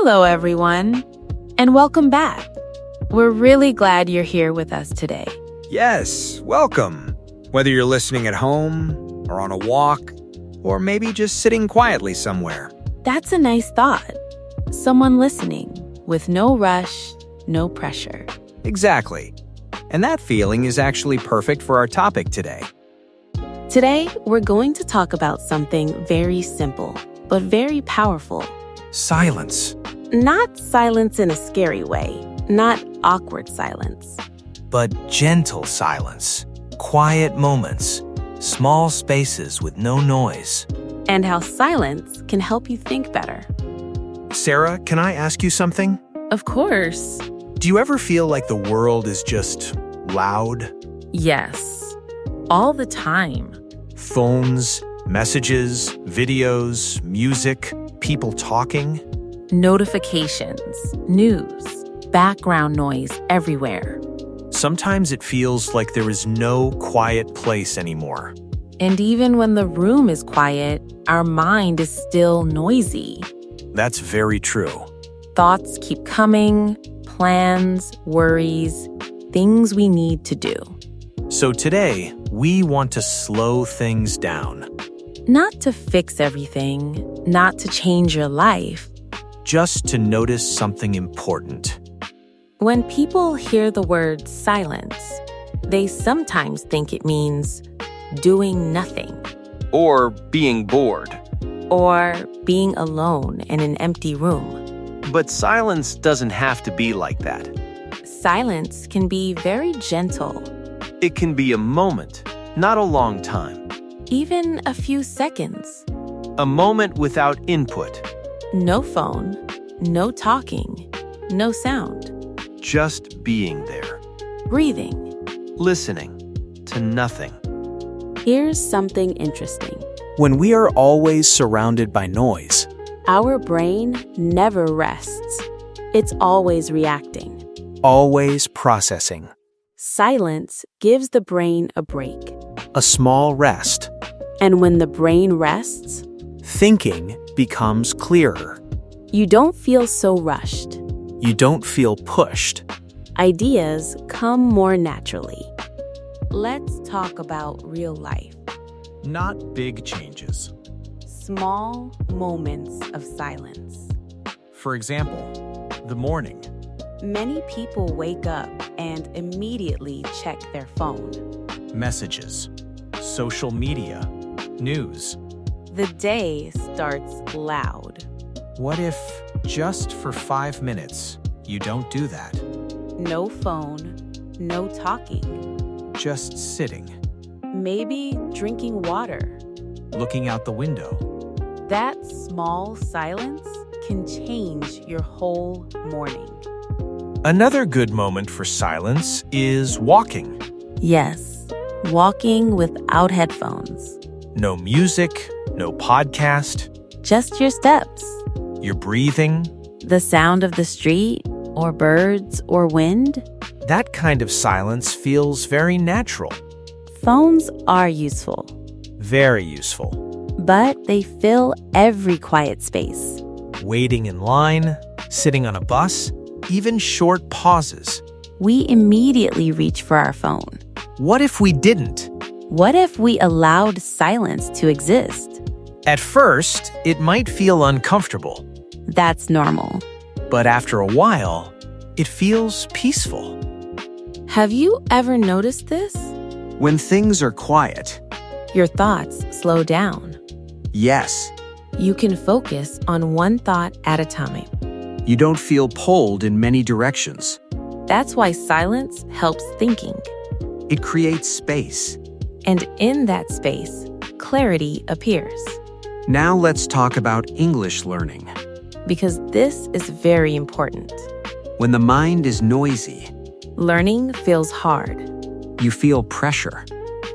Hello, everyone, and welcome back. We're really glad you're here with us today. Yes, welcome. Whether you're listening at home, or on a walk, or maybe just sitting quietly somewhere. That's a nice thought. Someone listening with no rush, no pressure. Exactly. And that feeling is actually perfect for our topic today. Today, we're going to talk about something very simple, but very powerful. Silence. Not silence in a scary way, not awkward silence. But gentle silence. Quiet moments. Small spaces with no noise. And how silence can help you think better. Sarah, can I ask you something? Of course. Do you ever feel like the world is just loud? Yes. All the time. Phones, messages, videos, music, people talking. Notifications, news, background noise everywhere. Sometimes it feels like there is no quiet place anymore. And even when the room is quiet, our mind is still noisy. That's very true. Thoughts keep coming, plans, worries, things we need to do. So today, we want to slow things down. Not to fix everything, not to change your life. Just to notice something important. When people hear the word silence, they sometimes think it means doing nothing. Or being bored. Or being alone in an empty room. But silence doesn't have to be like that. Silence can be very gentle. It can be a moment, not a long time. Even a few seconds. A moment without input. No phone, no talking, no sound. Just being there. Breathing. Listening to nothing. Here's something interesting. When we are always surrounded by noise, Our brain never rests. It's always reacting. always processing, Silence gives the brain a break. a small rest, And when the brain rests, thinking becomes clearer. you don't feel so rushed. You don't feel pushed. Ideas come more naturally. Let's talk about real life. Not big changes. Small moments of silence. For example, the morning. Many people wake up and immediately check their phone. Messages, social media, news. The day starts loud. What if, just for 5 minutes, you don't do that? No phone, no talking. Just sitting, Maybe drinking water. looking out the window. That small silence can change your whole morning. Another good moment for silence is walking. Yes, walking without headphones. No music, no podcast. Just your steps. You're breathing. The sound of the street, or birds, or wind. That kind of silence feels very natural. Phones are useful, Very useful. but they fill every quiet space. Waiting in line, sitting on a bus, even short pauses. We immediately reach for our phone. What if we didn't? What if we allowed silence to exist? At first, it might feel uncomfortable, That's normal. but after a while, it feels peaceful. Have you ever noticed this? When things are quiet, Your thoughts slow down. yes, You can focus on one thought at a time. you don't feel pulled in many directions. That's why silence helps thinking. It creates space. And in that space, clarity appears. Now let's talk about English learning. Because this is very important. When the mind is noisy, Learning feels hard. you feel pressure.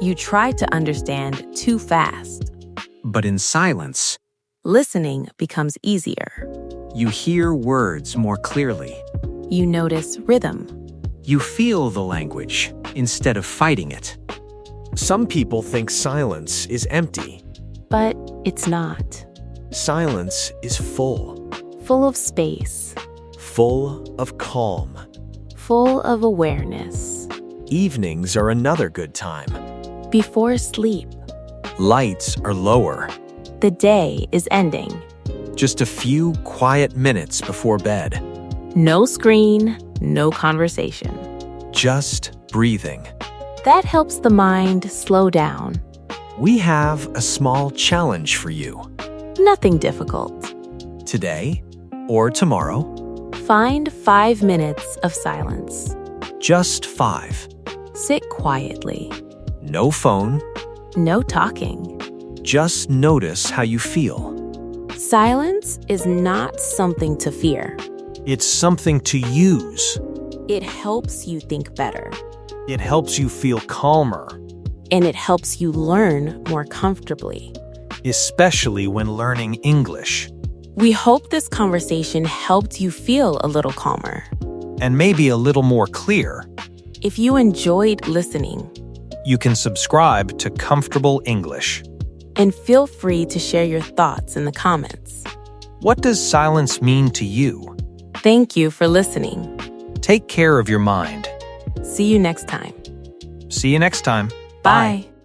You try to understand too fast. But in silence, Listening becomes easier. you hear words more clearly. You notice rhythm. You feel the language instead of fighting it. Some people think silence is empty. But it's not. Silence is full. full of space, full of calm. full of awareness. Evenings are another good time. Before sleep, Lights are lower. the day is ending. Just a few quiet minutes before bed. No screen, no conversation. Just breathing. That helps the mind slow down. We have a small challenge for you. Nothing difficult. Today or tomorrow, Find 5 minutes of silence. just 5. Sit quietly. No phone, No talking. just notice how you feel. Silence is not something to fear. It's something to use. It helps you think better, It helps you feel calmer, and it helps you learn more comfortably. especially when learning English. We hope this conversation helped you feel a little calmer. And maybe a little more clear. If you enjoyed listening, You can subscribe to Comfortable English. and feel free to share your thoughts in the comments. What does silence mean to you? Thank you for listening. Take care of your mind. See you next time. See you next time. Bye.